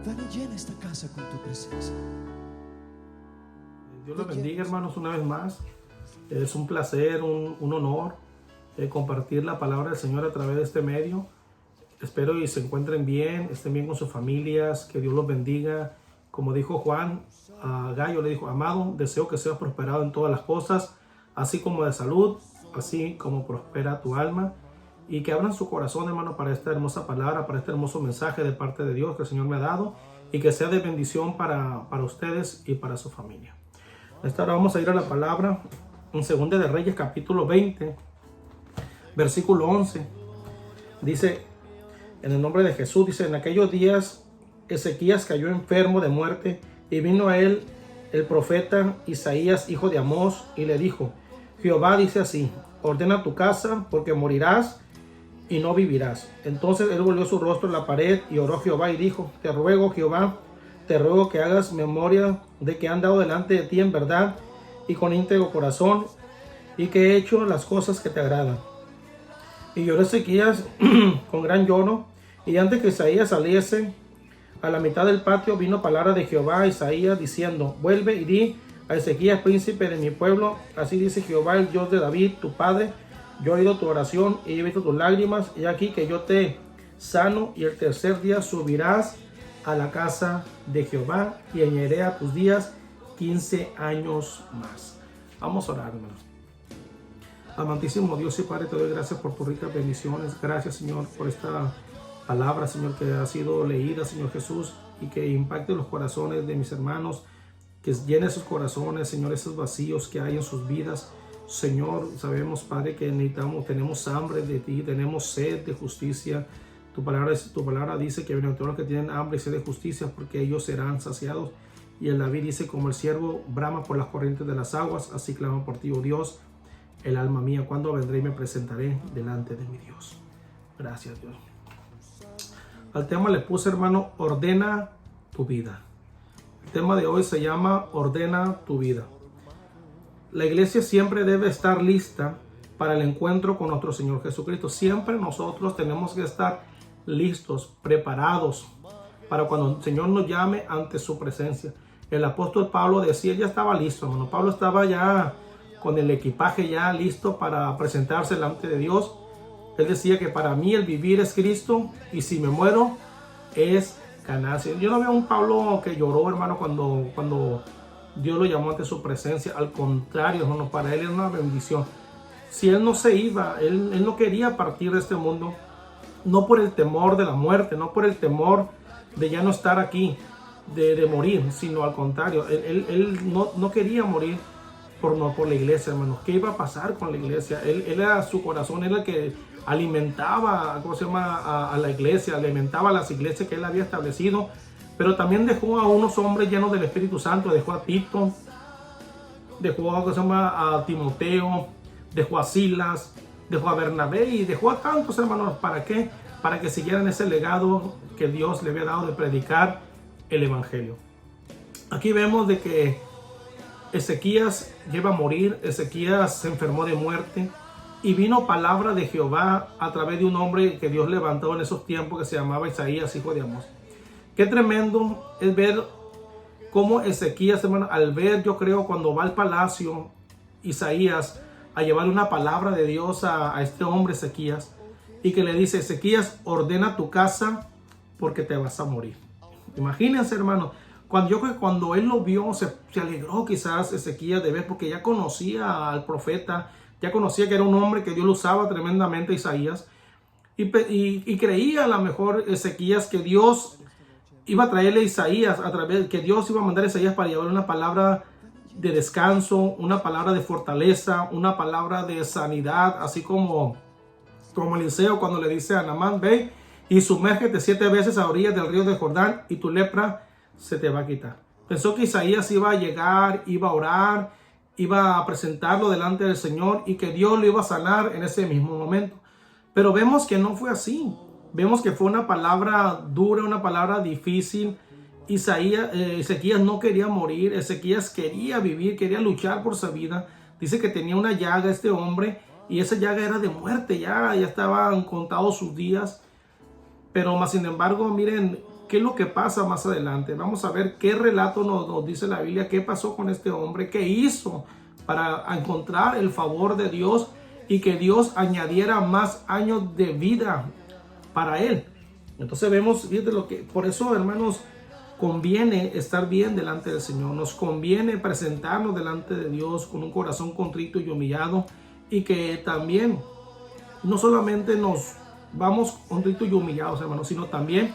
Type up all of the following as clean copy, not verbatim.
Ven y llena esta casa con tu presencia. Dios los bendiga, hermanos, una vez más. Es un placer, un honor compartir la palabra del Señor a través de este medio. Espero y se encuentren bien, estén bien con sus familias, que Dios los bendiga. Como dijo Juan a Gallo, le dijo: amado, deseo que seas prosperado en todas las cosas, así como de salud, así como prospera tu alma. Y que abran su corazón, hermano, para esta hermosa palabra, para este hermoso mensaje de parte de Dios que el Señor me ha dado, y que sea de bendición para ustedes y para su familia. Esta hora vamos a ir a la palabra en 2 de Reyes, capítulo 20, versículo 11. Dice: en el nombre de Jesús, dice: en aquellos días Ezequías cayó enfermo de muerte, y vino a él el profeta Isaías, hijo de Amós, y le dijo: Jehová dice así: ordena tu casa, porque morirás y no vivirás. Entonces él volvió su rostro a la pared y oró a Jehová y dijo: te ruego, Jehová, te ruego que hagas memoria de que he andado delante de ti en verdad y con íntegro corazón, y que he hecho las cosas que te agradan. Y lloró Ezequías con gran lloro, y antes que Isaías saliese a la mitad del patio, vino palabra de Jehová a Isaías diciendo: vuelve y di a Ezequías, príncipe de mi pueblo, así dice Jehová, el Dios de David, tu padre: yo he oído tu oración y he visto tus lágrimas, y aquí que yo te sano, y el tercer día subirás a la casa de Jehová, y añadiré a tus días 15 años más. Vamos a orar, hermanos. Amantísimo Dios y Padre, te doy gracias por tus ricas bendiciones. Gracias, Señor, por esta palabra, Señor, que ha sido leída, Señor Jesús, y que impacte los corazones de mis hermanos, que llene sus corazones, Señor, esos vacíos que hay en sus vidas. Señor, sabemos, Padre, que tenemos hambre de ti, tenemos sed de justicia. Tu palabra dice que todos los que tienen hambre y sed de justicia, porque ellos serán saciados. Y el David dice: como el siervo brama por las corrientes de las aguas, así clama por ti, oh Dios, el alma mía. Cuando vendré y me presentaré delante de mi Dios. Gracias, Dios. Al tema le puse, hermano, ordena tu vida. El tema de hoy se llama ordena tu vida. La iglesia siempre debe estar lista para el encuentro con nuestro Señor Jesucristo. Siempre nosotros tenemos que estar listos, preparados para cuando el Señor nos llame ante su presencia. El apóstol Pablo decía: ya estaba listo, hermano. Pablo estaba ya con el equipaje ya listo para presentarse delante de Dios. Él decía que para mí el vivir es Cristo, y si me muero es ganancia. Yo no veo a un Pablo que lloró, hermano, cuando Dios lo llamó ante su presencia. Al contrario, hermano, para él era una bendición. Si él no se iba, él no quería partir de este mundo, no por el temor de la muerte, no por el temor de ya no estar aquí, de morir, sino al contrario, él no quería morir por la iglesia, hermano. ¿Qué iba a pasar con la iglesia? Él era su corazón, era el que alimentaba, a la iglesia, alimentaba a las iglesias que él había establecido. Pero también dejó a unos hombres llenos del Espíritu Santo. Dejó a Tito, dejó a Timoteo, dejó a Silas, dejó a Bernabé, y dejó a tantos, hermanos. ¿Para qué? Para que siguieran ese legado que Dios le había dado de predicar el evangelio. Aquí vemos de que Ezequías lleva a morir. Ezequías se enfermó de muerte, y vino palabra de Jehová a través de un hombre que Dios levantó en esos tiempos, que se llamaba Isaías, hijo de Amós. Qué tremendo es ver cómo Ezequías, hermano, al ver, yo creo, cuando va al palacio Isaías a llevarle una palabra de Dios a este hombre Ezequías, y que le dice: Ezequías, ordena tu casa, porque te vas a morir. Imagínense, hermano, yo creo que cuando él lo vio, se alegró quizás Ezequías de ver, porque ya conocía al profeta, ya conocía que era un hombre que Dios lo usaba tremendamente, Isaías, y creía a lo mejor Ezequías que Dios iba a traerle a Isaías, que Dios iba a mandar a Isaías para llevarle una palabra de descanso, una palabra de fortaleza, una palabra de sanidad, así como Eliseo cuando le dice a Naamán: ve y sumérgete 7 veces a orillas del río de Jordán, y tu lepra se te va a quitar. Pensó que Isaías iba a llegar, iba a orar, iba a presentarlo delante del Señor, y que Dios lo iba a sanar en ese mismo momento. Pero vemos que no fue así. Vemos que fue una palabra dura, una palabra difícil. Ezequías no quería morir. Ezequías quería vivir, quería luchar por su vida. Dice que tenía una llaga este hombre, y esa llaga era de muerte. Ya estaban contados sus días. Pero más sin embargo, miren qué es lo que pasa más adelante. Vamos a ver qué relato nos dice la Biblia, qué pasó con este hombre, qué hizo para encontrar el favor de Dios y que Dios añadiera más años de vida para él. Entonces vemos, fíjate lo que, por eso, hermanos, conviene estar bien delante del Señor. Nos conviene presentarnos delante de Dios con un corazón contrito y humillado, y que también no solamente nos vamos contritos y humillados, hermanos, sino también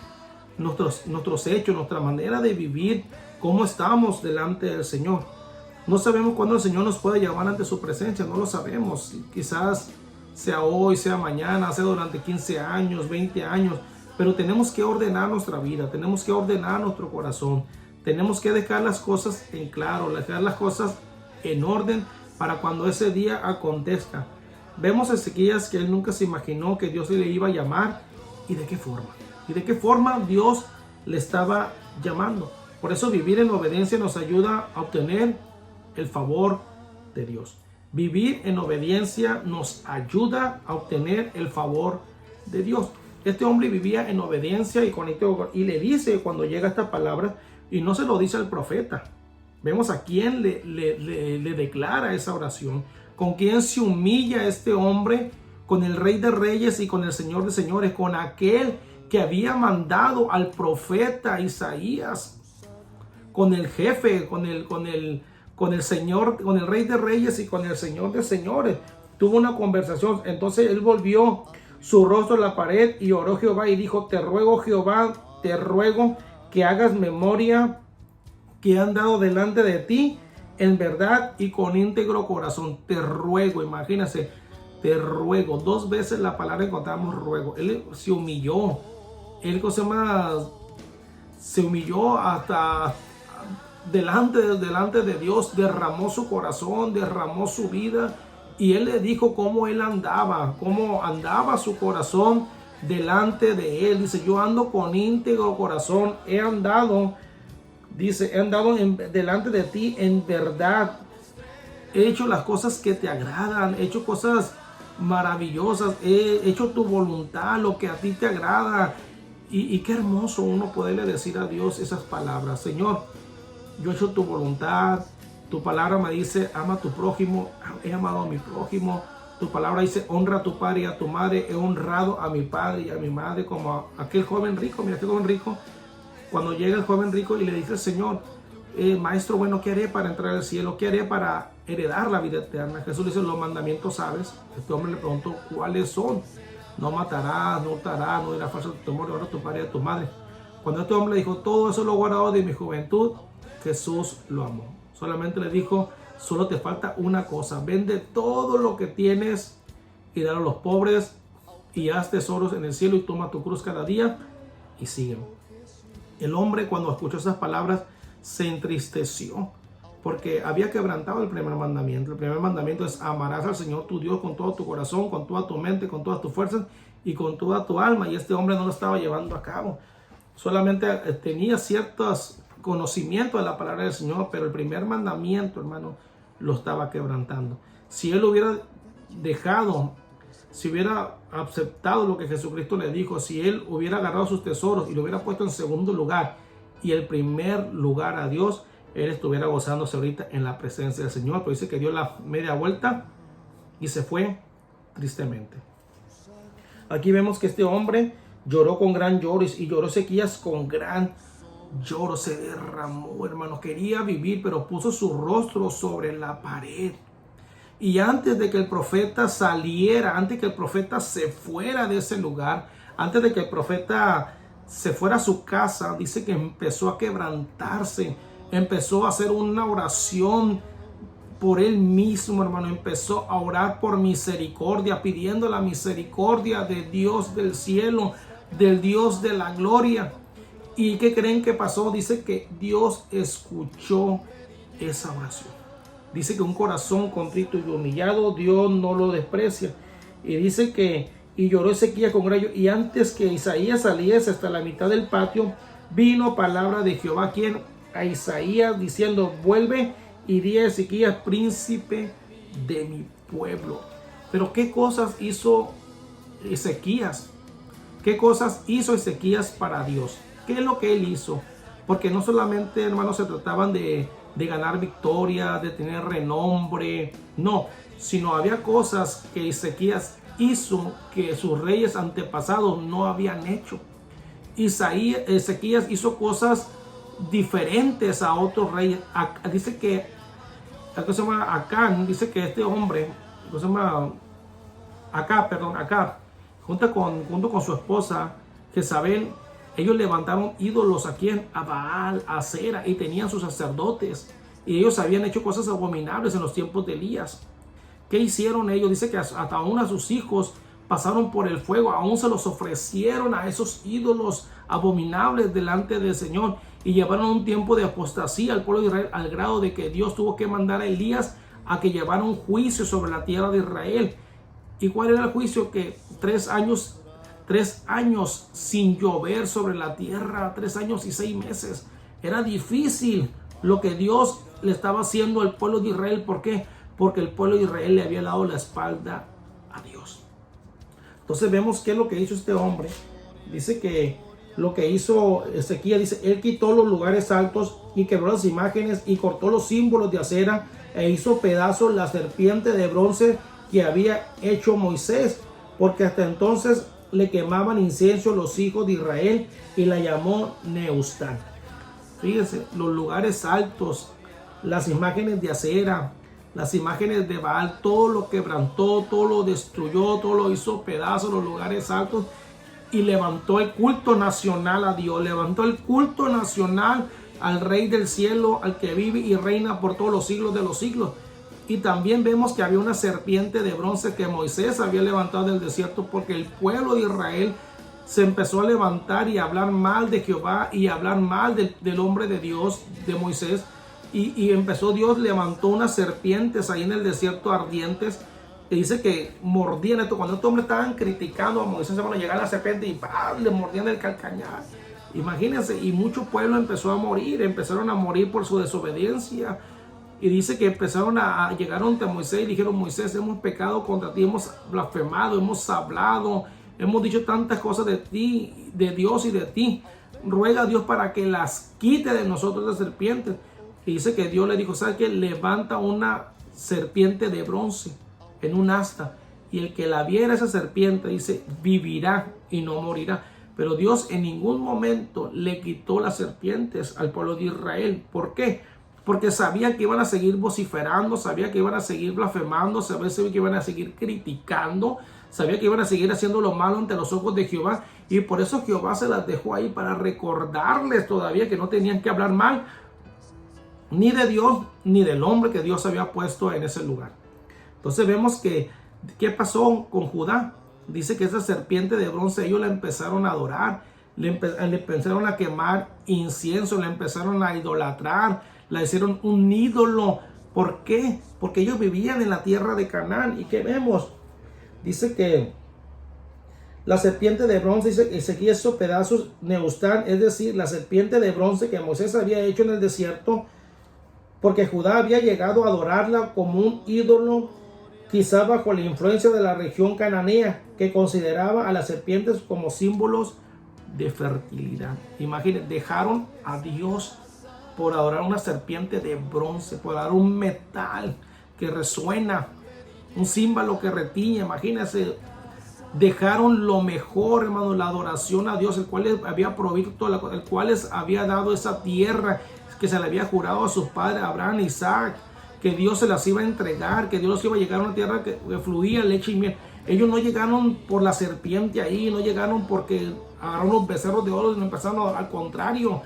nuestros hechos, nuestra manera de vivir, cómo estamos delante del Señor. No sabemos cuándo el Señor nos puede llamar ante su presencia, no lo sabemos. Quizás sea hoy, sea mañana, sea durante 15 años, 20 años, pero tenemos que ordenar nuestra vida, tenemos que ordenar nuestro corazón, tenemos que dejar las cosas en claro, dejar las cosas en orden para cuando ese día acontezca. Vemos a Ezequías que él nunca se imaginó que Dios le iba a llamar y de qué forma Dios le estaba llamando. Por eso vivir en obediencia nos ayuda a obtener el favor de Dios. Vivir en obediencia nos ayuda a obtener el favor de Dios. Este hombre vivía en obediencia y le dice cuando llega esta palabra, y no se lo dice al profeta. Vemos a quién le declara esa oración, con quién se humilla este hombre, con el Rey de Reyes y con el Señor de Señores, con aquel que había mandado al profeta Isaías, con el jefe, con el Señor, con el Rey de Reyes y con el Señor de Señores. Tuvo una conversación. Entonces él volvió su rostro a la pared y oró a Jehová y dijo: te ruego, Jehová, te ruego que hagas memoria que he andado delante de ti en verdad y con íntegro corazón. Te ruego, imagínense, te ruego. 2 veces la palabra encontramos ruego. Él se humilló. Él se humilló hasta delante de Dios, derramó su corazón, derramó su vida, y él le dijo cómo andaba su corazón delante de él. Dice: yo ando con íntegro corazón, he andado delante de ti en verdad, he hecho las cosas que te agradan, he hecho cosas maravillosas, he hecho tu voluntad, lo que a ti te agrada. Y qué hermoso uno poderle decir a Dios esas palabras: Señor, yo he hecho tu voluntad. Tu palabra me dice: ama a tu prójimo. He amado a mi prójimo. Tu palabra dice: honra a tu padre y a tu madre. He honrado a mi padre y a mi madre. Como a aquel joven rico. Mira, aquel joven rico, cuando llega el joven rico y le dice al Señor: maestro bueno, ¿qué haré para entrar al cielo? ¿Qué haré para heredar la vida eterna? Jesús le dice: los mandamientos sabes. Este hombre le preguntó: ¿cuáles son? No matarás, no hurtarás, no dirás falso testimonio, honra a tu padre y a tu madre. Cuando este hombre le dijo: todo eso lo he guardado de mi juventud, Jesús lo amó. Solamente le dijo: solo te falta una cosa. Vende todo lo que tienes y dale a los pobres, y haz tesoros en el cielo, y toma tu cruz cada día y sígueme. El hombre, cuando escuchó esas palabras, se entristeció porque había quebrantado el primer mandamiento. El primer mandamiento es: amarás al Señor tu Dios con todo tu corazón, con toda tu mente, con todas tus fuerzas y con toda tu alma. Y este hombre no lo estaba llevando a cabo. Solamente tenía ciertos conocimientos de la palabra del Señor, pero el primer mandamiento, hermano, lo estaba quebrantando. Si él hubiera dejado, si hubiera aceptado lo que Jesucristo le dijo, si él hubiera agarrado sus tesoros y lo hubiera puesto en segundo lugar y el primer lugar a Dios, él estuviera gozándose ahorita en la presencia del Señor. Pero dice que dio la media vuelta y se fue tristemente. Aquí vemos que este hombre lloró con gran lloro, y lloró Ezequías con gran lloro. Se derramó, hermano. Quería vivir, pero puso su rostro sobre la pared. Y antes de que el profeta saliera, antes de que el profeta se fuera de ese lugar, antes de que el profeta se fuera a su casa, dice que empezó a quebrantarse, empezó a hacer una oración por él mismo, hermano. Empezó a orar por misericordia, pidiendo la misericordia de Dios del cielo, del Dios de la gloria. ¿Y qué creen que pasó? Dice que Dios escuchó esa oración. Dice que un corazón contrito y humillado, Dios no lo desprecia. Y dice que, y lloró Ezequías con gran lloro. Y antes que Isaías saliese hasta la mitad del patio, vino palabra de Jehová, quien a Isaías, diciendo: vuelve y di a Ezequías, príncipe de mi pueblo. Pero ¿qué cosas hizo Ezequías? ¿Qué cosas hizo Ezequías para Dios? qué es lo que él hizo. Porque no solamente, hermanos, se trataban de ganar victoria, de tener renombre, no, sino había cosas que Ezequías hizo que sus reyes antepasados no habían hecho. Ezequías hizo cosas diferentes a otros reyes. Dice que se llama Acán, dice que este hombre, se llama Acab, junto con su esposa Jezabel, ellos levantaron ídolos aquí a Baal, a Acera, y tenían sus sacerdotes, y ellos habían hecho cosas abominables en los tiempos de Elías. ¿Qué hicieron ellos? Dice que hasta aún a sus hijos pasaron por el fuego, aún se los ofrecieron a esos ídolos abominables delante del Señor, y llevaron un tiempo de apostasía al pueblo de Israel, al grado de que Dios tuvo que mandar a Elías a que llevara un juicio sobre la tierra de Israel. ¿Y cuál era el juicio? Que 3 años sin llover sobre la tierra, 3 años y 6 meses. Era difícil lo que Dios le estaba haciendo al pueblo de Israel. ¿Por qué? Porque el pueblo de Israel le había dado la espalda a Dios. Entonces vemos qué es lo que hizo este hombre. Dice que lo que hizo Ezequías, dice, él quitó los lugares altos y quebró las imágenes y cortó los símbolos de acera e hizo pedazos la serpiente de bronce que había hecho Moisés, porque hasta entonces le quemaban incienso los hijos de Israel, y la llamó Nehushtan. Fíjense, los lugares altos, las imágenes de acera, las imágenes de Baal, todo lo quebrantó, todo lo destruyó, todo lo hizo pedazos, los lugares altos, y levantó el culto nacional a Dios, levantó el culto nacional al Rey del cielo, al que vive y reina por todos los siglos de los siglos. Y también vemos que había una serpiente de bronce que Moisés había levantado del desierto, porque el pueblo de Israel se empezó a levantar y a hablar mal de Jehová y a hablar mal del hombre de Dios, de Moisés. Y empezó, Dios levantó unas serpientes ahí en el desierto ardientes, y dice que mordían esto. Cuando estos hombres estaban criticando a Moisés, se van a llegar a la serpiente y ¡pam!, le mordían el calcañar. Imagínense, y mucho pueblo empezó a morir, empezaron a morir por su desobediencia. Y dice que empezaron llegaron ante Moisés y dijeron: Moisés, hemos pecado contra ti, hemos blasfemado, hemos hablado, hemos dicho tantas cosas de ti, de Dios y de ti. Ruega a Dios para que las quite de nosotros las serpientes. Y dice que Dios le dijo: ¿sabes qué? Levanta una serpiente de bronce en un asta, y el que la viera, esa serpiente, dice, vivirá y no morirá. Pero Dios en ningún momento le quitó las serpientes al pueblo de Israel. ¿Por qué? Porque sabía que iban a seguir vociferando, sabía que iban a seguir blasfemando, sabía que iban a seguir criticando, sabía que iban a seguir haciendo lo malo ante los ojos de Jehová. Y por eso Jehová se las dejó ahí, para recordarles todavía que no tenían que hablar mal ni de Dios ni del hombre que Dios había puesto en ese lugar. Entonces vemos que ¿qué pasó con Judá? Dice que esa serpiente de bronce ellos la empezaron a adorar, le empezaron a quemar incienso, le empezaron a idolatrar, la hicieron un ídolo. ¿Por qué? Porque ellos vivían en la tierra de Canaán. ¿Y qué vemos? Dice que la serpiente de bronce, dice Ezequías hizo pedazos Nehushtan, es decir, la serpiente de bronce que Moisés había hecho en el desierto, porque Judá había llegado a adorarla como un ídolo, quizá bajo la influencia de la región cananea, que consideraba a las serpientes como símbolos de fertilidad. Imagínense, dejaron a Dios por adorar una serpiente de bronce, por adorar un metal que resuena, un címbalo que retiñe. Imagínense, dejaron lo mejor, hermano, la adoración a Dios, el cual les había provisto, el cual les había dado esa tierra que se le había jurado a sus padres, Abraham e Isaac, que Dios se las iba a entregar, que Dios los iba a llegar a una tierra que fluía leche y miel. Ellos no llegaron por la serpiente ahí, no llegaron porque agarraron los becerros de oro y no empezaron, al contrario,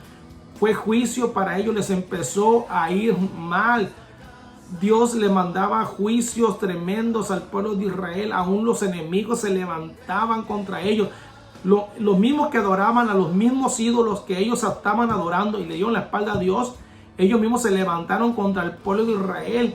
fue juicio para ellos, les empezó a ir mal. Dios le mandaba juicios tremendos al pueblo de Israel, aún los enemigos se levantaban contra ellos. Los mismos que adoraban a los mismos ídolos que ellos estaban adorando y le dieron la espalda a Dios, ellos mismos se levantaron contra el pueblo de Israel.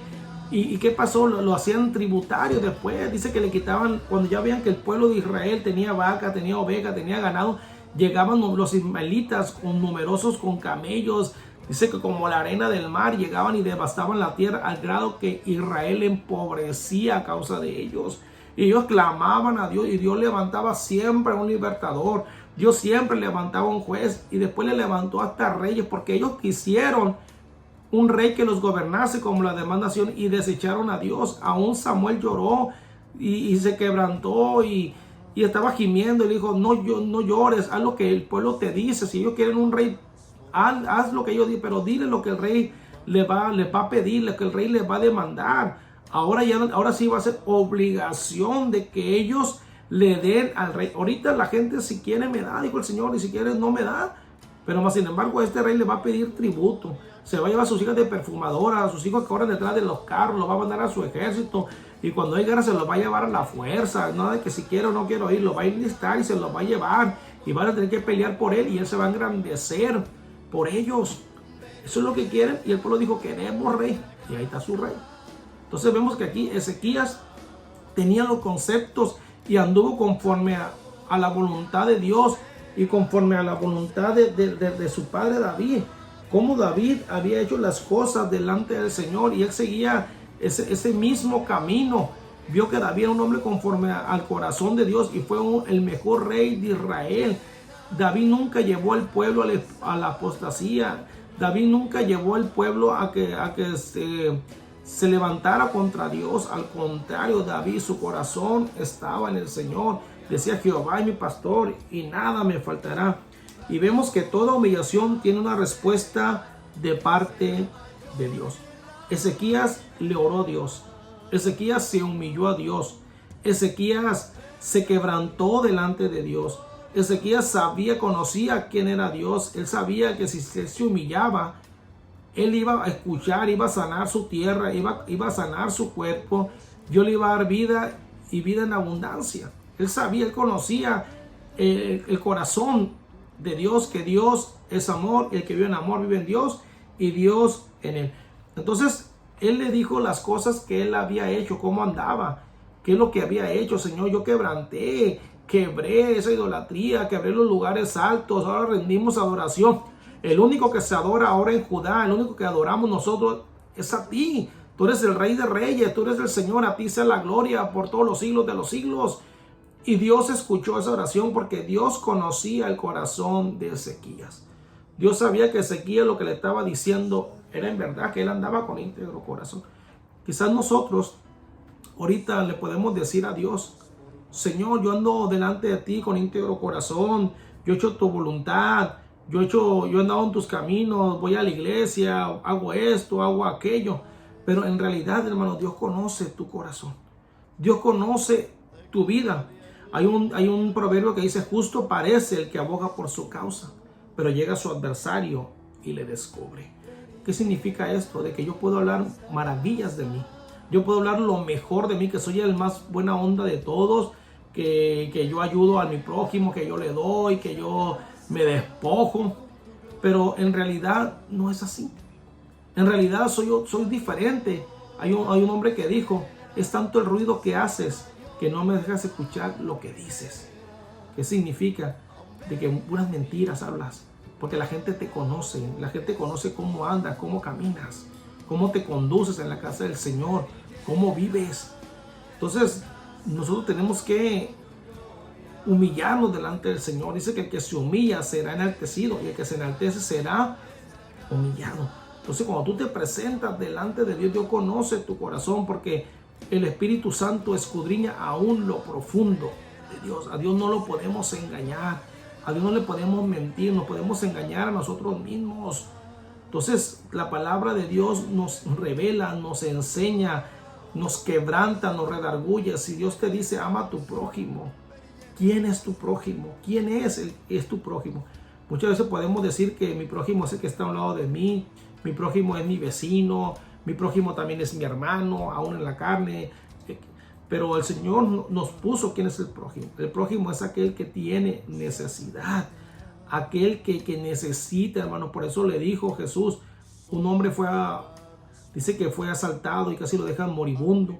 ¿Y qué pasó? Lo hacían tributario después. Dice que le quitaban, cuando ya veían que el pueblo de Israel tenía vaca, tenía oveja, tenía ganado, llegaban los ismaelitas con numerosos, con camellos. Dice que como la arena del mar llegaban y devastaban la tierra, al grado que Israel empobrecía a causa de ellos. Y ellos clamaban a Dios y Dios levantaba siempre a un libertador. Dios siempre levantaba un juez y después le levantó hasta reyes, porque ellos quisieron un rey que los gobernase como la demás nación y desecharon a Dios. Aún Samuel lloró y se quebrantó y estaba gimiendo y le dijo, no llores, haz lo que el pueblo te dice. Si ellos quieren un rey, haz lo que ellos dicen, pero dile lo que el rey le va a pedir, lo que el rey le va a demandar. Ahora sí va a ser obligación de que ellos le den al rey. Ahorita la gente si quiere me da, dijo el Señor, y si quiere no me da. Pero más sin embargo este rey le va a pedir tributo. Se va a llevar a sus hijas de perfumadora, a sus hijos que corren detrás de los carros, lo va a mandar a su ejército. Y cuando hay guerra se los va a llevar a la fuerza. Nada de que si quiero o no quiero ir, lo va a enlistar y se los va a llevar. Y van a tener que pelear por él y él se va a engrandecer por ellos. Eso es lo que quieren. Y el pueblo dijo, queremos rey. Y ahí está su rey. Entonces vemos que aquí Ezequías tenía los conceptos y anduvo conforme a la voluntad de Dios y conforme a la voluntad de su padre David. Como David había hecho las cosas delante del Señor y él seguía ese mismo camino. Vio que David era un hombre conforme al corazón de Dios y fue el mejor rey de Israel. David nunca llevó al pueblo a la apostasía. David nunca llevó al pueblo a que se levantara contra Dios. Al contrario, David, su corazón estaba en el Señor. Decía, Jehová es mi pastor y nada me faltará. Y vemos que toda humillación tiene una respuesta de parte de Dios. Ezequías le oró a Dios. Ezequías se humilló a Dios. Ezequías se quebrantó delante de Dios. Ezequías conocía quién era Dios. Él sabía que si se humillaba, él iba a escuchar, iba a sanar su tierra, iba a sanar su cuerpo. Dios le iba a dar vida y vida en abundancia. Él sabía, él conocía el corazón de Dios, que Dios es amor, y el que vive en amor vive en Dios y Dios en él. Entonces él le dijo las cosas que él había hecho, cómo andaba, qué es lo que había hecho. Señor, yo quebré esa idolatría, quebré los lugares altos, ahora rendimos adoración. El único que se adora ahora en Judá, el único que adoramos nosotros es a ti. Tú eres el Rey de Reyes, tú eres el Señor, a ti sea la gloria por todos los siglos de los siglos. Y Dios escuchó esa oración porque Dios conocía el corazón de Ezequías. Dios sabía que Ezequías lo que le estaba diciendo era en verdad, que él andaba con íntegro corazón. Quizás nosotros ahorita le podemos decir a Dios, Señor, yo ando delante de ti con íntegro corazón, yo he hecho tu voluntad, yo he andado en tus caminos, voy a la iglesia, hago esto, hago aquello. Pero en realidad, hermano, Dios conoce tu corazón. Dios conoce tu vida. Hay un proverbio que dice, justo parece el que aboga por su causa, pero llega su adversario y le descubre. ¿Qué significa esto? De que yo puedo hablar maravillas de mí. Yo puedo hablar lo mejor de mí, que soy el más buena onda de todos, que yo ayudo a mi prójimo, que yo le doy, que yo me despojo. Pero en realidad no es así. En realidad soy diferente. Hay un hombre que dijo, es tanto el ruido que haces que no me dejas escuchar lo que dices. ¿Qué significa? De que puras mentiras hablas. Porque la gente te conoce. La gente conoce cómo andas, cómo caminas, cómo te conduces en la casa del Señor, cómo vives. Entonces, nosotros tenemos que humillarnos delante del Señor. Dice que el que se humilla será enaltecido y el que se enaltece será humillado. Entonces, cuando tú te presentas delante de Dios, Dios conoce tu corazón porque el Espíritu Santo escudriña aún lo profundo de Dios. A Dios no lo podemos engañar. A Dios no le podemos mentir. Nos podemos engañar a nosotros mismos. Entonces, la palabra de Dios nos revela, nos enseña, nos quebranta, nos redarguye. Si Dios te dice, ama a tu prójimo, ¿quién es tu prójimo? ¿Quién es tu prójimo? Muchas veces podemos decir que mi prójimo es el que está a un lado de mí. Mi prójimo es mi vecino. Mi prójimo también es mi hermano, aún en la carne. Pero el Señor nos puso quién es el prójimo. El prójimo es aquel que tiene necesidad. Aquel que necesita, hermano. Por eso le dijo Jesús, un hombre dice que fue asaltado y casi lo dejan moribundo.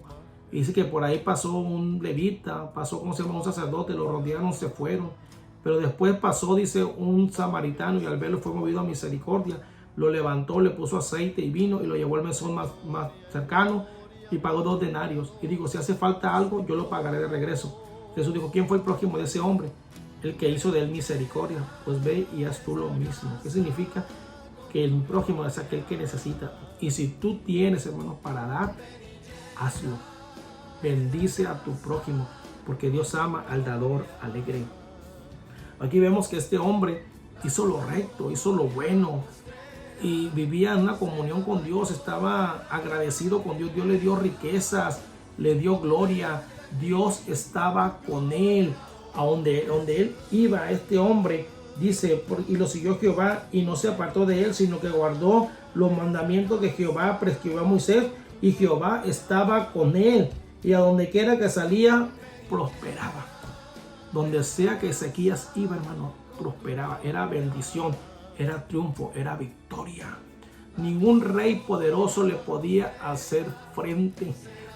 Y dice que por ahí pasó un levita, pasó un sacerdote, lo rodearon, se fueron. Pero después pasó, dice, un samaritano y al verlo fue movido a misericordia. Lo levantó, le puso aceite y vino y lo llevó al mesón más cercano y pagó 2 denarios. Y digo, si hace falta algo, yo lo pagaré de regreso. Jesús dijo, ¿quién fue el prójimo de ese hombre? el que hizo de él misericordia. Pues ve y haz tú lo mismo. ¿Qué significa? Que el prójimo es aquel que necesita. Y si tú tienes, hermanos, para dar, hazlo. Bendice a tu prójimo, porque Dios ama al dador alegre. Aquí vemos que este hombre hizo lo recto, hizo lo bueno y vivía en una comunión con Dios, estaba agradecido con Dios. Dios le dio riquezas, le dio gloria, Dios estaba con él. A donde él iba, este hombre dice, y lo siguió Jehová y no se apartó de él, sino que guardó los mandamientos que Jehová prescribió a Moisés, y Jehová estaba con él, y a donde quiera que salía, prosperaba. Donde sea que Ezequías iba, hermano, prosperaba. Era bendición, era triunfo, era victoria. Ningún rey poderoso le podía hacer frente.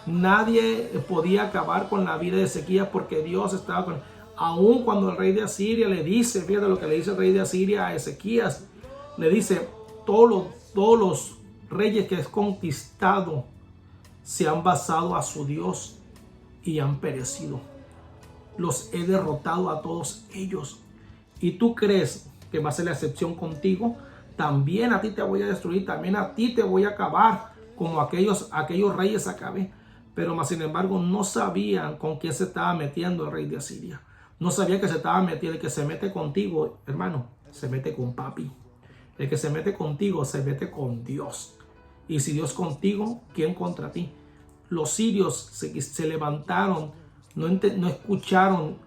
Nadie podía acabar con la vida de Ezequías, porque Dios estaba con él. Aún cuando el rey de Asiria le dice, fíjate lo que le dice el rey de Asiria a Ezequías, le dice, todos los reyes que has conquistado se han basado a su Dios y han perecido. Los he derrotado a todos ellos. ¿Y tú crees que va a ser la excepción contigo? También a ti te voy a destruir, también a ti te voy a acabar, como aquellos reyes acabé. Pero más sin embargo no sabían con quién se estaba metiendo el rey de Asiria. No sabía que se estaba metiendo. El que se mete contigo, hermano, se mete con papi. El que se mete contigo, se mete con Dios. Y si Dios contigo, ¿quién contra ti? Los sirios se levantaron, no escucharon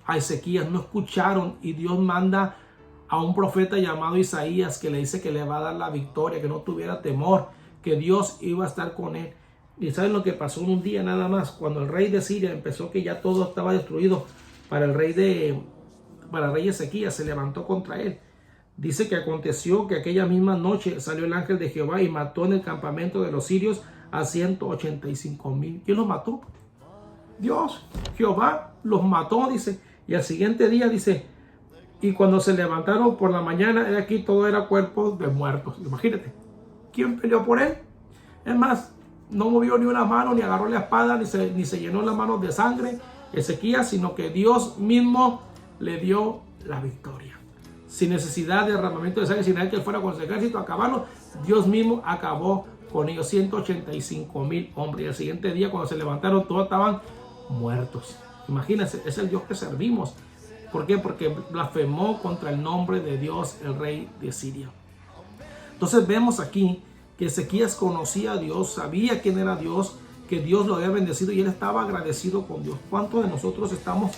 a Ezequías, no escucharon. Y Dios manda a un profeta llamado Isaías, que le dice que le va a dar la victoria, que no tuviera temor, que Dios iba a estar con él. Y ¿saben lo que pasó en un día nada más? Cuando el rey de Siria empezó, que ya todo estaba destruido para el rey Ezequías, se levantó contra él. Dice que aconteció que aquella misma noche salió el ángel de Jehová y mató en el campamento de los sirios a 185,000. ¿Quién los mató? Dios. Jehová los mató, dice. Y al siguiente día, dice, y cuando se levantaron por la mañana, aquí todo era cuerpos de muertos. Imagínate, ¿quién peleó por él? Es más, no movió ni una mano, ni agarró la espada, ni se llenó las manos de sangre Ezequías, sino que Dios mismo le dio la victoria. Sin necesidad de derramamiento de sangre, sin nada que fuera con su ejército a acabarlo, Dios mismo acabó con ellos. 185,000 hombres. Y al siguiente día, cuando se levantaron, todos estaban muertos. Imagínense, es el Dios que servimos. ¿Por qué? Porque blasfemó contra el nombre de Dios, el rey de Siria. Entonces vemos aquí que Ezequías conocía a Dios, sabía quién era Dios, que Dios lo había bendecido y él estaba agradecido con Dios. ¿Cuántos de nosotros estamos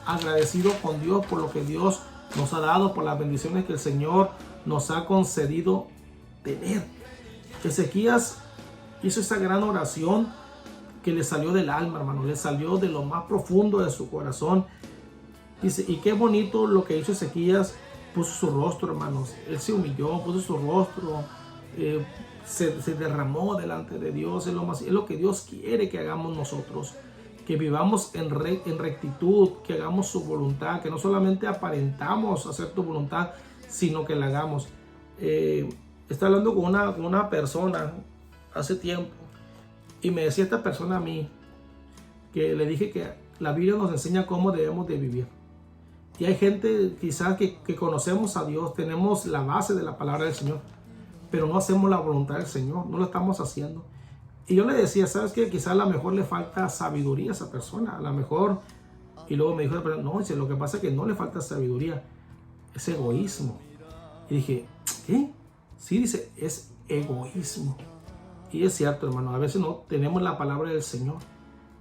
agradecidos con Dios por lo que Dios nos ha dado, por las bendiciones que el Señor nos ha concedido tener? Ezequías hizo esa gran oración que le salió del alma, hermano, le salió de lo más profundo de su corazón. Dice, y qué bonito lo que hizo Ezequías, puso su rostro, hermanos, él se humilló, puso su rostro, se derramó delante de Dios. Es lo que Dios quiere que hagamos nosotros, que vivamos en rectitud, que hagamos su voluntad, que no solamente aparentamos hacer tu voluntad, sino que la hagamos. Estaba hablando con una persona hace tiempo y me decía esta persona a mí, que le dije que la Biblia nos enseña cómo debemos de vivir. Y hay gente quizás que conocemos a Dios, tenemos la base de la palabra del Señor, pero no hacemos la voluntad del Señor, no lo estamos haciendo. Y yo le decía, ¿sabes qué? Quizás a lo mejor le falta sabiduría a esa persona, a lo mejor. Y luego me dijo, no, dice, lo que pasa es que no le falta sabiduría, es egoísmo. Y dije, ¿qué? Sí, dice, es egoísmo. Y es cierto, hermano, a veces no tenemos la palabra del Señor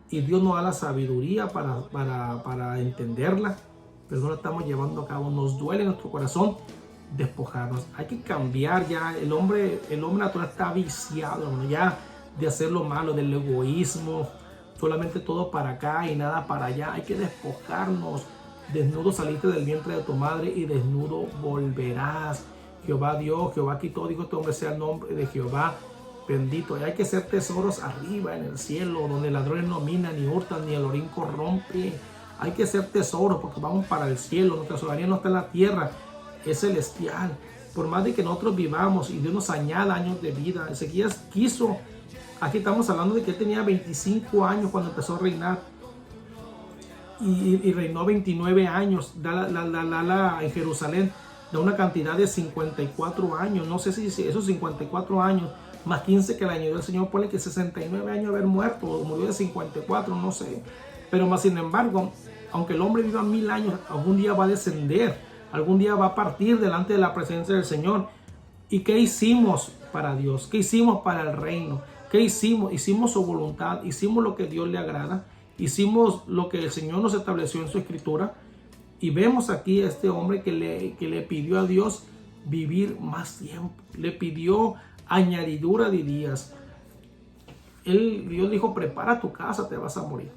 y Dios nos da la sabiduría para entenderla, pero no la estamos llevando a cabo. Nos duele en nuestro corazón despojarnos. Hay que cambiar ya. El hombre natural está viciado, hermano, ya de hacer lo malo, del egoísmo, solamente todo para acá y nada para allá. Hay que despojarnos. Desnudo saliste del vientre de tu madre y desnudo volverás. Jehová dio, Jehová quitó, dijo este hombre, sea el nombre de Jehová bendito. Y hay que hacer tesoros arriba en el cielo, donde ladrones no minan, ni hurtan, ni el orín corrompe. Hay que hacer tesoros porque vamos para el cielo. Nuestra soberanía no está en la tierra, es celestial. Por más de que nosotros vivamos y Dios nos añada años de vida, Ezequías quiso. Aquí estamos hablando de que él tenía 25 años cuando empezó a reinar. y reinó 29 años. En Jerusalén da una cantidad de 54 años. No sé si esos 54 años más 15 que le añadió el Señor, pone que 69 años de haber muerto, o murió de 54, no sé. Pero más sin embargo, aunque el hombre viva 1000 años, algún día va a descender, algún día va a partir delante de la presencia del Señor. ¿Y qué hicimos para Dios? ¿Qué hicimos para el reino? ¿Qué hicimos? Hicimos su voluntad, hicimos lo que Dios le agrada, hicimos lo que el Señor nos estableció en su escritura. Y vemos aquí a este hombre que le pidió a Dios vivir más tiempo, le pidió añadidura de días. Dios dijo, prepara tu casa, te vas a morir.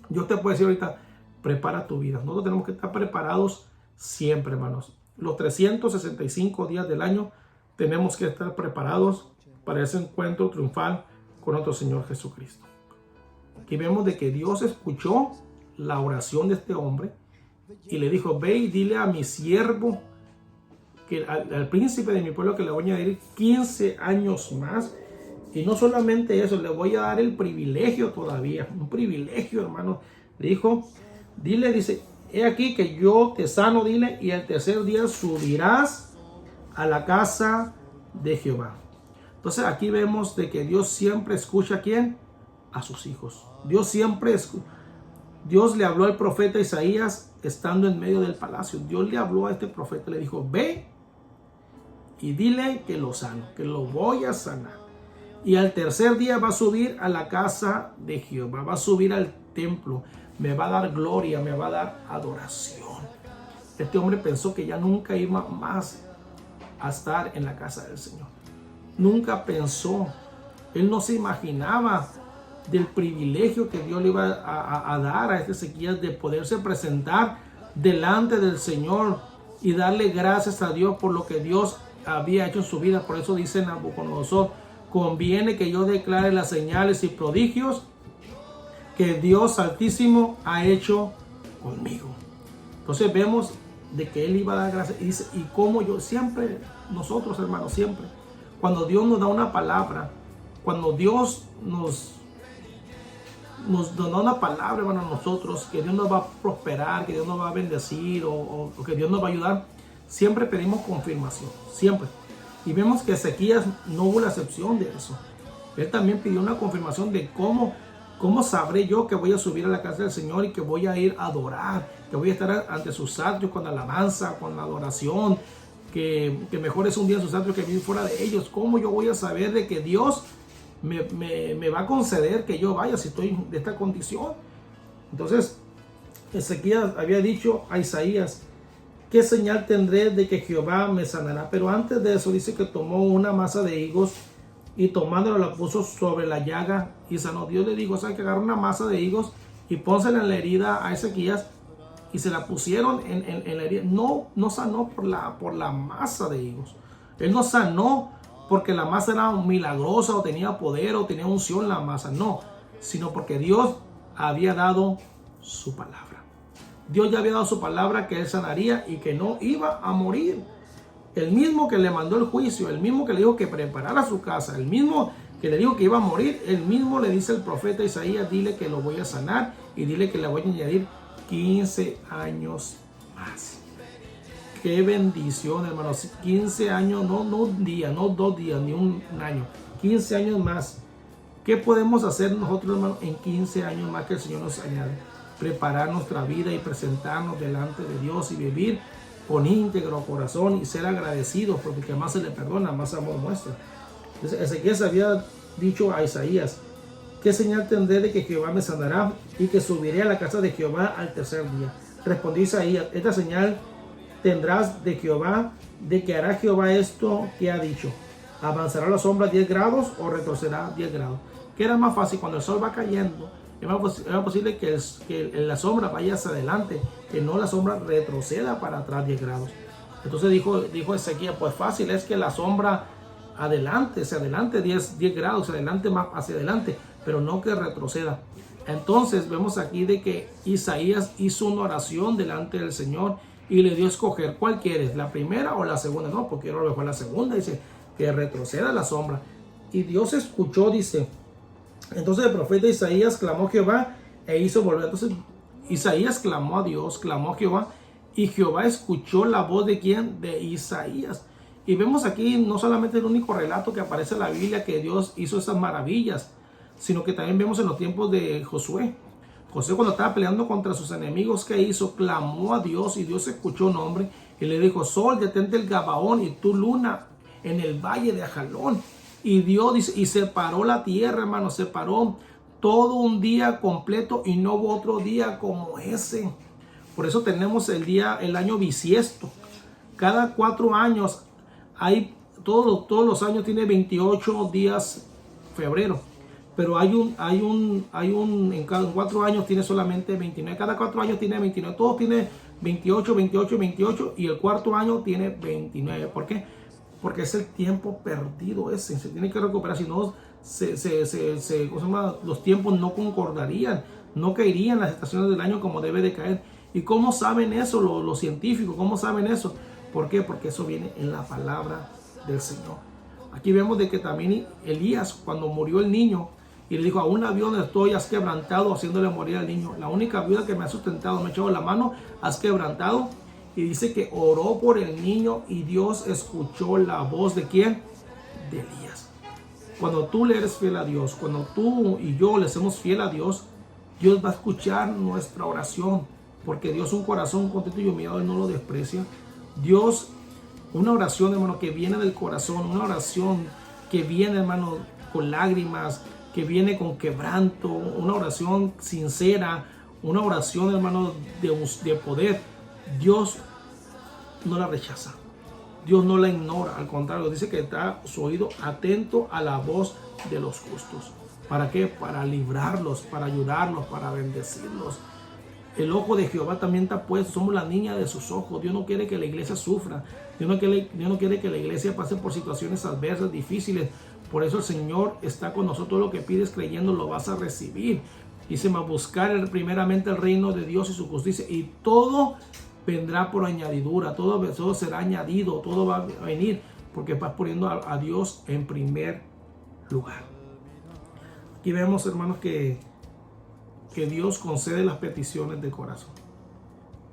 Yo te puedo decir ahorita, prepara tu vida. Nosotros tenemos que estar preparados siempre, hermanos. Los 365 días del año tenemos que estar preparados para ese encuentro triunfal con nuestro Señor Jesucristo. Aquí vemos de que Dios escuchó la oración de este hombre y le dijo, ve y dile a mi siervo, que al príncipe de mi pueblo, que le voy a añadir 15 años más. Y no solamente eso, le voy a dar el privilegio todavía, un privilegio, hermano. Le dijo, dice, he aquí que yo te sano, dile, y el tercer día subirás a la casa de Jehová. Entonces aquí vemos de que Dios siempre escucha ¿a quién? A sus hijos. Dios le habló al profeta Isaías estando en medio del palacio. Dios le habló a este profeta, le dijo, ve y dile que lo sano, que lo voy a sanar. Y al tercer día va a subir a la casa de Jehová, va a subir al templo, me va a dar gloria, me va a dar adoración. Este hombre pensó que ya nunca iba más a estar en la casa del Señor. Nunca pensó, él no se imaginaba del privilegio que Dios le iba a dar a este Ezequías de poderse presentar delante del Señor y darle gracias a Dios por lo que Dios había hecho en su vida. Por eso dice Nabucodonosor, conviene que yo declare las señales y prodigios que Dios Altísimo ha hecho conmigo. Entonces vemos de que él iba a dar gracias y dice, y como yo siempre, nosotros hermanos, siempre, cuando Dios nos da una palabra, cuando Dios nos da una palabra, hermano, a nosotros, que Dios nos va a prosperar, que Dios nos va a bendecir o que Dios nos va a ayudar, siempre pedimos confirmación, siempre. Y vemos que Ezequías no hubo la excepción de eso. Él también pidió una confirmación de cómo sabré yo que voy a subir a la casa del Señor y que voy a ir a adorar, que voy a estar ante sus atrios con la alabanza, con la adoración, que mejor es un día en sus atrios que vivir fuera de ellos. ¿Cómo yo voy a saber de que Dios me va a conceder que yo vaya si estoy de esta condición? Entonces Ezequías había dicho a Isaías, ¿qué señal tendré de que Jehová me sanará? Pero antes de eso dice que tomó una masa de higos y tomándola la puso sobre la llaga y sanó. Dios le dijo, ¿sabes? Que agarra una masa de higos y pónsela en la herida a Ezequías, y se la pusieron en la herida. No sanó por la masa de higos. Él no sanó porque la masa era milagrosa o tenía poder o tenía unción la masa. No, sino porque Dios había dado su palabra. Dios ya había dado su palabra que él sanaría y que no iba a morir. El mismo que le mandó el juicio, el mismo que le dijo que preparara su casa, el mismo que le dijo que iba a morir, el mismo le dice al profeta Isaías, dile que lo voy a sanar y dile que le voy a añadir 15 años más. Qué bendición, hermanos. 15 años, no un día, no 2 días, ni un año. 15 años más. ¿Qué podemos hacer nosotros, hermanos, en 15 años más que el Señor nos añade? Preparar nuestra vida y presentarnos delante de Dios y vivir con íntegro corazón y ser agradecidos, porque que más se le perdona, más amor muestra. Entonces Ezequías había dicho a Isaías, ¿qué señal tendré de que Jehová me sanará y que subiré a la casa de Jehová al tercer día? Respondió Isaías, esta señal tendrás de Jehová, de que hará Jehová esto que ha dicho. ¿Avanzará la sombra 10 grados o retrocederá 10 grados? ¿Qué era más fácil? Cuando el sol va cayendo, era posible que la sombra vaya hacia adelante, que no la sombra retroceda para atrás 10 grados. Entonces dijo Ezequías, pues fácil es que la sombra se adelante 10 grados, se adelante más hacia adelante, pero no que retroceda. Entonces vemos aquí de que Isaías hizo una oración delante del Señor y le dio a escoger cuál quieres, la primera o la segunda. No, porque yo lo dejo a la segunda, dice que retroceda la sombra. Y Dios escuchó, dice. Entonces el profeta Isaías clamó a Jehová e hizo volver. Entonces Isaías clamó a Dios, clamó a Jehová, y Jehová escuchó la voz de ¿quién? De Isaías. Y vemos aquí no solamente el único relato que aparece en la Biblia que Dios hizo esas maravillas, sino que también vemos en los tiempos de Josué. Josué, cuando estaba peleando contra sus enemigos, ¿qué hizo? Clamó a Dios, y Dios escuchó un hombre y le dijo: sol, detente el Gabaón, y tú, luna, en el valle de Ajalón. Y Dios dice, y separó la tierra, hermano, separó todo un día completo, y no hubo otro día como ese. Por eso tenemos el año bisiesto. Cada 4 años hay, todos los años tiene 28 días febrero. Pero en cada 4 años tiene solamente 29. Cada 4 años tiene 29. Todos tienen 28, 28, 28. Y el cuarto año tiene 29. ¿Por qué? Porque es el tiempo perdido ese. Se tiene que recuperar. Si no, los tiempos no concordarían. No caerían las estaciones del año como debe de caer. ¿Y cómo saben eso los científicos? ¿Cómo saben eso? ¿Por qué? Porque eso viene en la palabra del Señor. Aquí vemos de que también Elías, cuando murió el niño, y le dijo: a una viuda estoy, has quebrantado, haciéndole morir al niño. La única viuda que me ha sustentado, me ha echado la mano, has quebrantado. Y dice que oró por el niño, y Dios escuchó la voz ¿de quién? De Elías. Cuando tú le eres fiel a Dios, cuando tú y yo le somos fiel a Dios, Dios va a escuchar nuestra oración. Porque Dios, un corazón contento y humillado, Él no lo desprecia. Dios, una oración, hermano, que viene del corazón, una oración que viene, hermano, con lágrimas, que viene con quebranto, una oración sincera, una oración, hermano, de poder. Dios no la rechaza, Dios no la ignora, al contrario, dice que está su oído atento a la voz de los justos. ¿Para qué? Para librarlos, para ayudarlos, para bendecirlos. El ojo de Jehová también está puesto, somos la niña de sus ojos. Dios no quiere que la iglesia sufra, Dios no quiere que la iglesia pase por situaciones adversas, difíciles. Por eso el Señor está con nosotros. Lo que pides creyendo lo vas a recibir. Dice: a buscar primeramente el reino de Dios y su justicia, y todo vendrá por añadidura, todo será añadido, todo va a venir, porque vas poniendo a Dios en primer lugar. Aquí vemos, hermanos, que Dios concede las peticiones del corazón.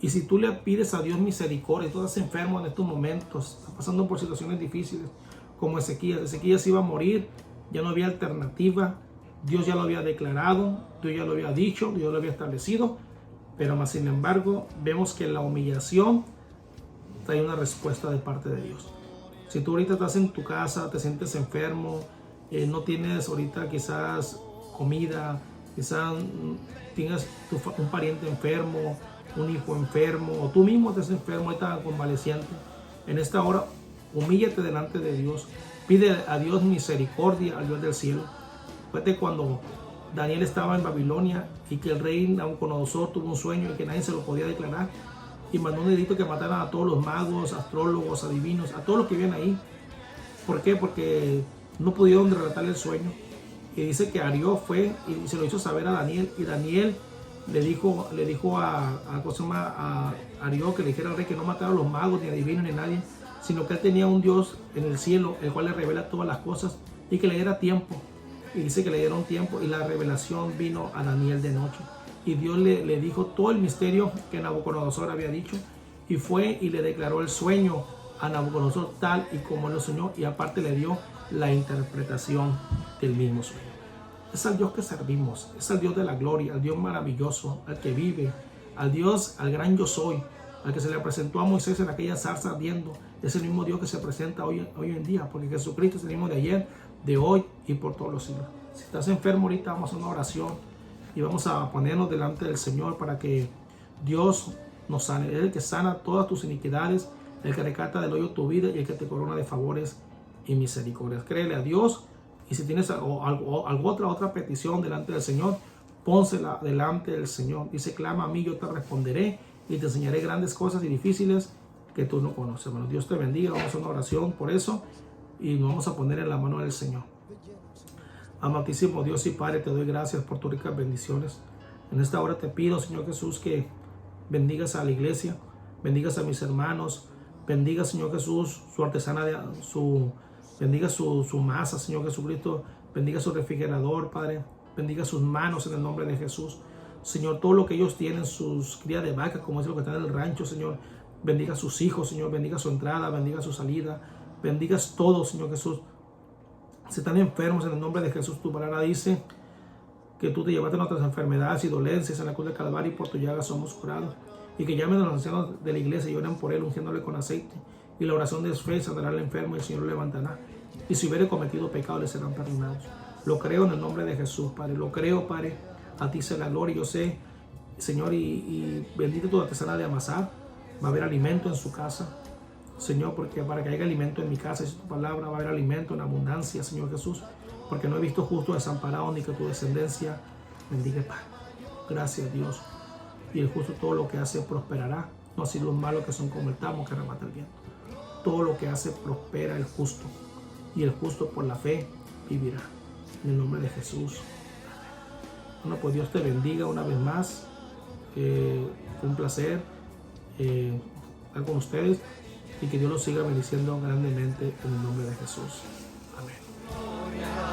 Y si tú le pides a Dios misericordia, tú estás enfermo en estos momentos, estás pasando por situaciones difíciles, como Ezequías iba a morir, ya no había alternativa, Dios ya lo había declarado, Dios ya lo había dicho, Dios lo había establecido, pero más sin embargo vemos que en la humillación trae una respuesta de parte de Dios. Si tú ahorita estás en tu casa, te sientes enfermo, no tienes ahorita quizás comida, quizás tienes un pariente enfermo, un hijo enfermo, o tú mismo estás enfermo, ahorita convaleciente, en esta hora humíllate delante de Dios, pide a Dios misericordia, al Dios del cielo. Fíjate cuando Daniel estaba en Babilonia y que el rey Nabucodonosor tuvo un sueño y que nadie se lo podía declarar, y mandó un edicto que mataran a todos los magos, astrólogos, adivinos, a todos los que vivían ahí. ¿Por qué? Porque no pudieron relatar el sueño. Y dice que Arió fue y se lo hizo saber a Daniel, y Daniel le dijo a Arió que le dijera al rey que no matara a los magos, ni adivinos, ni nadie, sino que él tenía un Dios en el cielo, el cual le revela todas las cosas, y que le diera tiempo. Y dice que le dieron tiempo, y la revelación vino a Daniel de noche. Y Dios le dijo todo el misterio que Nabucodonosor había dicho, y fue y le declaró el sueño a Nabucodonosor tal y como él lo soñó, y aparte le dio la interpretación del mismo sueño. Es al Dios que servimos, es al Dios de la gloria, al Dios maravilloso, al que vive, al Dios, al gran yo soy, al que se le presentó a Moisés en aquella zarza ardiendo. Es el mismo Dios que se presenta hoy en día, porque Jesucristo es el mismo de ayer, de hoy y por todos los siglos. Si estás enfermo ahorita, vamos a hacer una oración y vamos a ponernos delante del Señor para que Dios nos sane. Es el que sana todas tus iniquidades, el que rescata del hoyo tu vida y el que te corona de favores y misericordias. Créele a Dios, y si tienes otra petición delante del Señor, pónsela delante del Señor. Dice: clama a mí, yo te responderé y te enseñaré grandes cosas y difíciles que tú no conoces. Hermano, Dios te bendiga. Vamos a hacer una oración por eso y nos vamos a poner en la mano del Señor. Amantísimo Dios y Padre, te doy gracias por tus ricas bendiciones. En esta hora te pido, Señor Jesús, que bendigas a la iglesia, bendigas a mis hermanos, bendiga, Señor Jesús, su artesana, bendiga su masa, Señor Jesucristo, bendiga su refrigerador, Padre, bendiga sus manos en el nombre de Jesús. Señor, todo lo que ellos tienen, sus crías de vaca, como es lo que está en el rancho, Señor, bendiga a sus hijos, Señor, bendiga su entrada, bendiga su salida, bendigas todo, Señor Jesús. Si están enfermos, en el nombre de Jesús, tu palabra dice que tú te llevaste nuestras enfermedades y dolencias en la cruz del Calvario y por tu llaga somos curados. Y que llamen a los ancianos de la iglesia y oren por él, ungiéndole con aceite. Y la oración de fe sanará al enfermo y el Señor lo levantará. Y si hubiere cometido pecado, le serán perdonados. Lo creo en el nombre de Jesús, Padre. Lo creo, Padre. A ti sea la gloria. Yo sé, Señor, y bendito tu artesana de amasar. Va a haber alimento en su casa, Señor, porque para que haya alimento en mi casa, es tu palabra, va a haber alimento en abundancia, Señor Jesús, porque no he visto justo desamparado ni que tu descendencia bendiga pan. Gracias, Dios. Y el justo todo lo que hace prosperará, no así los malos que son como el tamo que remata el viento. Todo lo que hace prospera el justo, y el justo por la fe vivirá. En el nombre de Jesús. Bueno, pues Dios te bendiga una vez más. Fue un placer estar con ustedes y que Dios los siga bendiciendo grandemente en el nombre de Jesús. Amén.